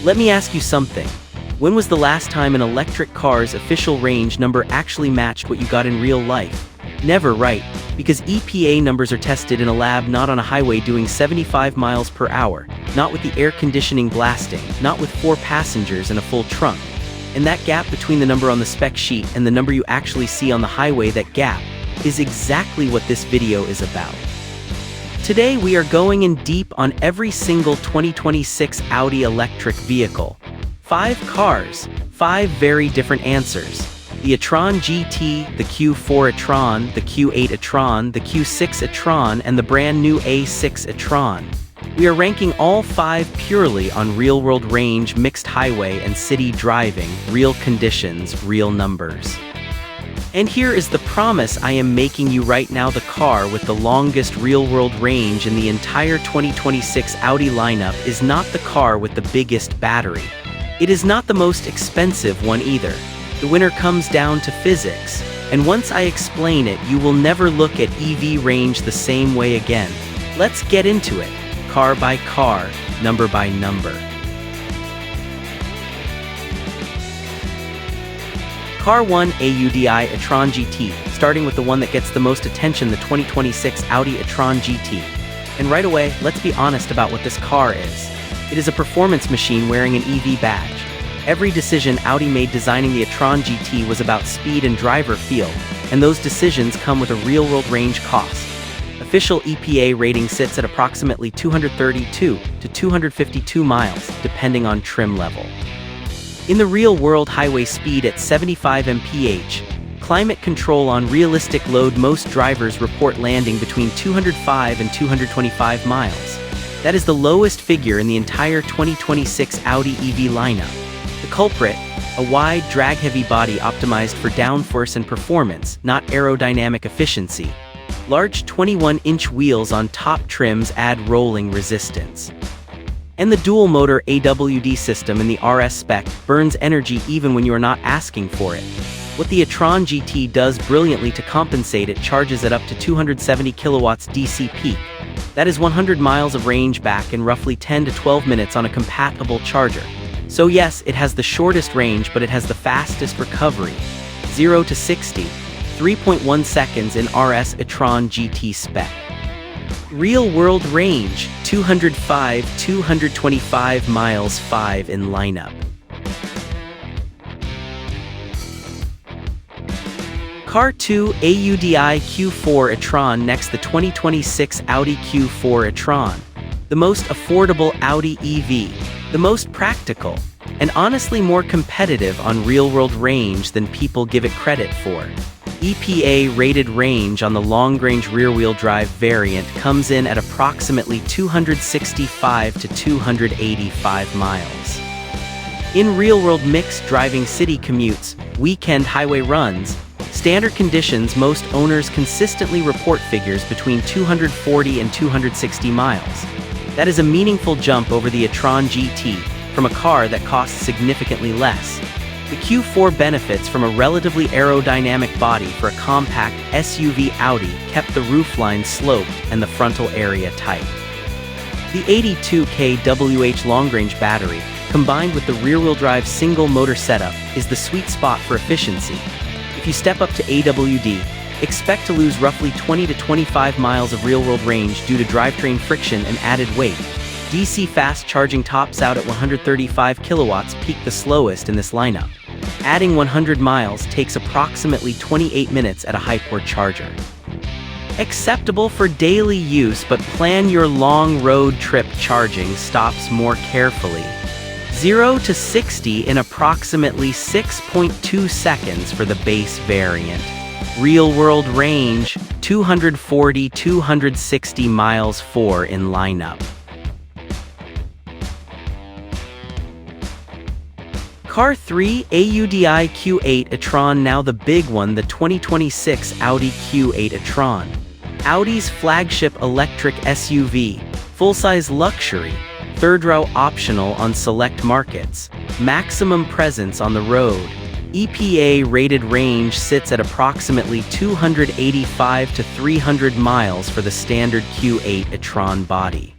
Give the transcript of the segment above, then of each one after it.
Let me ask you something. When was the last time an electric car's official range number actually matched what you got in real life? Never, right? Because EPA numbers are tested in a lab, not on a highway doing 75 miles per hour, not with the air conditioning blasting, not with 4 passengers and a full trunk. And that gap between the number on the spec sheet and the number you actually see on the highway, that gap, is exactly what this video is about. Today we are going in deep on every single 2026 Audi electric vehicle. 5 cars, 5 very different answers. The e-tron GT, the Q4 e-tron, the Q8 e-tron, the Q6 e-tron, and the brand new A6 e-tron. We are ranking all 5 purely on real-world range, mixed highway and city driving, real conditions, real numbers. And here is the promise I am making you right now: the car with the longest real-world range in the entire 2026 Audi lineup is not the car with the biggest battery. It is not the most expensive one either. The winner comes down to physics, and once I explain it, you will never look at EV range the same way again. Let's get into it, car by car, number by number. Car 1, Audi e-tron GT, starting with the one that gets the most attention, the 2026 Audi e-tron GT. And right away, let's be honest about what this car is. It is a performance machine wearing an EV badge. Every decision Audi made designing the e-tron GT was about speed and driver feel, and those decisions come with a real-world range cost. Official EPA rating sits at approximately 232 to 252 miles, depending on trim level. In the real-world highway speed at 75 mph, climate control on realistic load, most drivers report landing between 205 and 225 miles. That is the lowest figure in the entire 2026 Audi EV lineup. The culprit, a wide, drag-heavy body optimized for downforce and performance, not aerodynamic efficiency. Large 21-inch wheels on top trims add rolling resistance. And the dual-motor AWD system in the RS spec burns energy even when you are not asking for it. What the e-tron GT does brilliantly to compensate, it charges at up to 270 kilowatts DC peak. That is 100 miles of range back in roughly 10 to 12 minutes on a compatible charger. So yes, it has the shortest range, but it has the fastest recovery. 0 to 60, 3.1 seconds in RS e-tron GT spec. Real-world range, 205-225 miles, 5 in lineup. Car 2, Audi Q4 e-tron, next, the 2026 Audi Q4 e-tron. The most affordable Audi EV, the most practical, and honestly more competitive on real-world range than people give it credit for. EPA-rated range on the long-range rear-wheel drive variant comes in at approximately 265 to 285 miles. In real-world mixed driving, city commutes, weekend highway runs, standard conditions, most owners consistently report figures between 240 and 260 miles. That is a meaningful jump over the e-tron GT from a car that costs significantly less. The Q4 benefits from a relatively aerodynamic body for a compact SUV. Audi kept the roofline sloped and the frontal area tight. The 82 kWh long-range battery, combined with the rear-wheel drive single-motor setup, is the sweet spot for efficiency. If you step up to AWD, expect to lose roughly 20 to 25 miles of real-world range due to drivetrain friction and added weight. DC fast charging tops out at 135 kilowatts, peak the slowest in this lineup. Adding 100 miles takes approximately 28 minutes at a high-port charger. Acceptable for daily use, but plan your long road trip charging stops more carefully. 0 to 60 in approximately 6.2 seconds for the base variant. Real-world range, 240-260 miles, 4 in lineup. Car 3, Audi Q8 e-tron, now the big one, the 2026 Audi Q8 e-tron. Audi's flagship electric SUV, full-size luxury, third-row optional on select markets, maximum presence on the road. EPA-rated range sits at approximately 285 to 300 miles for the standard Q8 e-tron body.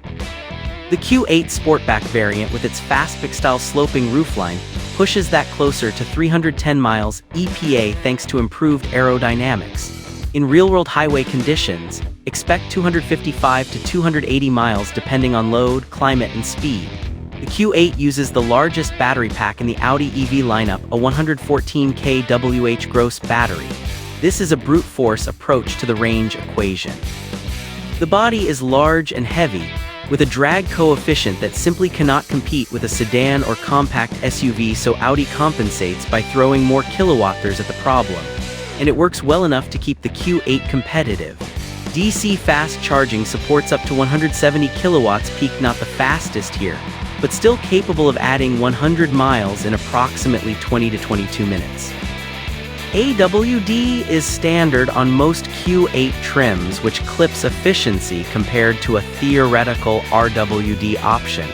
The Q8 Sportback variant with its fastback-style sloping roofline pushes that closer to 310 miles EPA thanks to improved aerodynamics. In real-world highway conditions, expect 255 to 280 miles depending on load, climate, and speed. The Q8 uses the largest battery pack in the Audi EV lineup, a 114 kWh gross battery. This is a brute force approach to the range equation. The body is large and heavy, with a drag coefficient that simply cannot compete with a sedan or compact SUV, so Audi compensates by throwing more kilowatt-hours at the problem. And it works well enough to keep the Q8 competitive. DC fast charging supports up to 170 kilowatts peak, not the fastest here, but still capable of adding 100 miles in approximately 20 to 22 minutes. AWD is standard on most Q8 trims, which clips efficiency compared to a theoretical RWD option.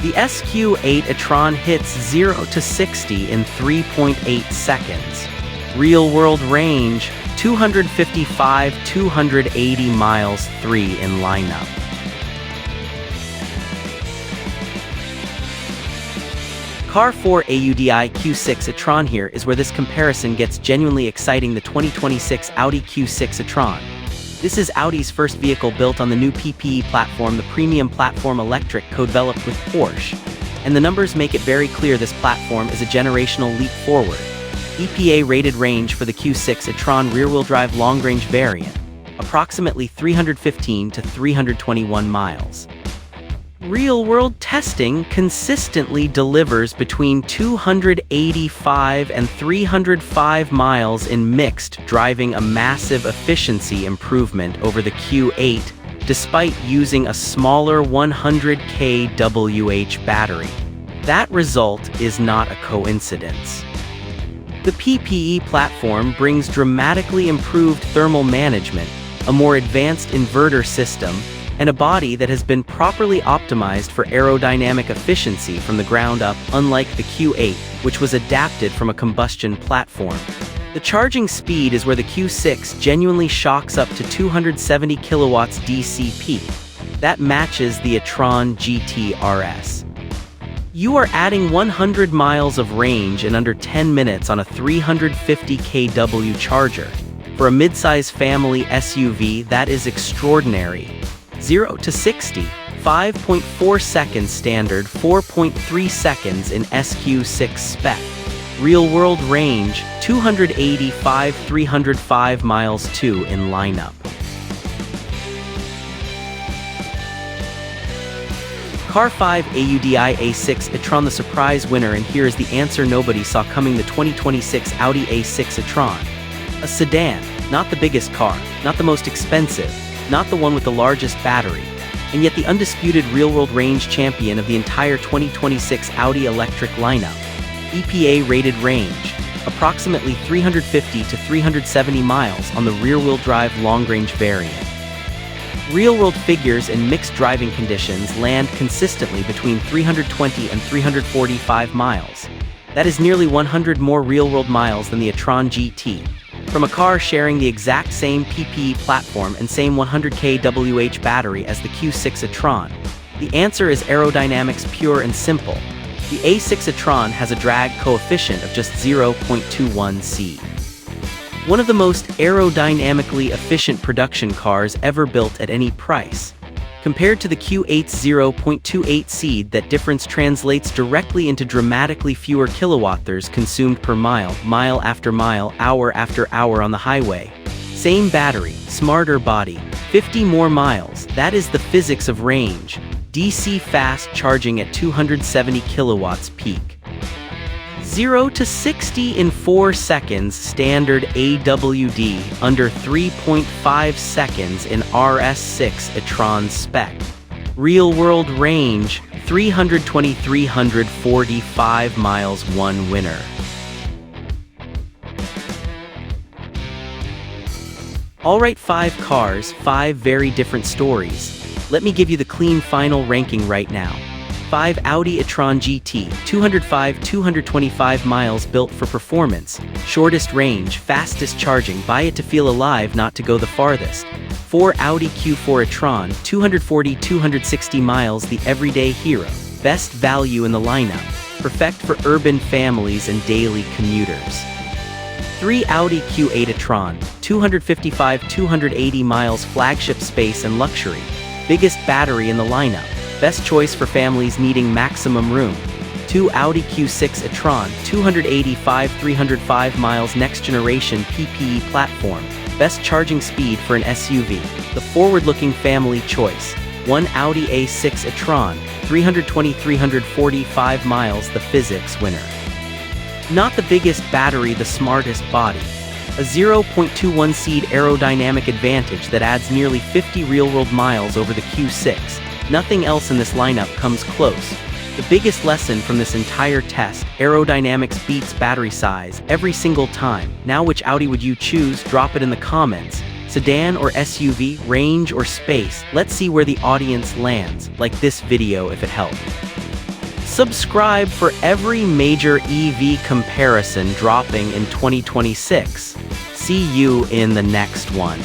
The SQ8 e-tron hits 0 to 60 in 3.8 seconds. Real-world range, 255-280 miles, 3 in lineup. Q4 Audi Q6 e-tron. Here is where this comparison gets genuinely exciting. The 2026 Audi Q6 e-tron. This is Audi's first vehicle built on the new PPE platform, the premium platform electric co-developed with Porsche. And the numbers make it very clear this platform is a generational leap forward. EPA-rated range for the Q6 e-tron rear-wheel drive long-range variant, approximately 315 to 321 miles. Real-world testing consistently delivers between 285 and 305 miles in mixed, driving a massive efficiency improvement over the Q8, despite using a smaller 100 kWh battery. That result is not a coincidence. The PPE platform brings dramatically improved thermal management, a more advanced inverter system, and a body that has been properly optimized for aerodynamic efficiency from the ground up, unlike the Q8, which was adapted from a combustion platform. The charging speed is where the Q6 genuinely shocks up to 270 kilowatts DC peak. That matches the e-tron GT RS. You are adding 100 miles of range in under 10 minutes on a 350 kW charger. For a midsize family SUV, that is extraordinary. 0 to 60, 5.4 seconds standard, 4.3 seconds in SQ6 spec. Real-world range, 285-305 miles, 2 in lineup. Q5 Audi A6 e-tron, the surprise winner, and here is the answer nobody saw coming: the 2026 Audi A6 e-tron. A sedan, not the biggest car, not the most expensive, not the one with the largest battery, and yet the undisputed real-world range champion of the entire 2026 Audi electric lineup. EPA-rated range, approximately 350 to 370 miles on the rear-wheel drive long-range variant. Real-world figures in mixed driving conditions land consistently between 320 and 345 miles. That is nearly 100 more real-world miles than the e-tron GT. From a car sharing the exact same PPE platform and same 100 kWh battery as the Q6 e-tron, the answer is aerodynamics, pure and simple. The A6 e-tron has a drag coefficient of just 0.21 C. One of the most aerodynamically efficient production cars ever built at any price. Compared to the Q8's 0.28 C, that difference translates directly into dramatically fewer kilowatt-hours consumed per mile, mile after mile, hour after hour on the highway. Same battery, smarter body, 50 more miles. That is the physics of range. DC fast charging at 270 kilowatts peak. 0 to 60 in 4 seconds standard AWD, under 3.5 seconds in RS6 e-tron spec. Real-world range, 320-345 miles, 1 winner. Alright, 5 cars, 5 very different stories. Let me give you the clean final ranking right now. 5 Audi e-tron GT, 205-225 miles, built for performance, shortest range, fastest charging, buy it to feel alive, not to go the farthest. 4 Audi Q4 e-tron, 240-260 miles, the everyday hero. Best value in the lineup. Perfect for urban families and daily commuters. 3 Audi Q8 e-tron, 255-280 miles, flagship space and luxury. Biggest battery in the lineup. Best choice for families needing maximum room. 2 Audi Q6 e-tron, 285-305 miles, next generation PPE platform. Best charging speed for an SUV. The forward-looking family choice. 1 Audi A6 e-tron, 320-345 miles, the physics winner. Not the biggest battery, the smartest body. A 0.21 seed aerodynamic advantage that adds nearly 50 real-world miles over the Q6. Nothing else in this lineup comes close. The biggest lesson from this entire test: aerodynamics beats battery size every single time. Now, which Audi would you choose? Drop it in the comments. Sedan or SUV, range or space? Let's see where the audience lands. Like this video if it helped. Subscribe for every major EV comparison dropping in 2026. See you in the next one.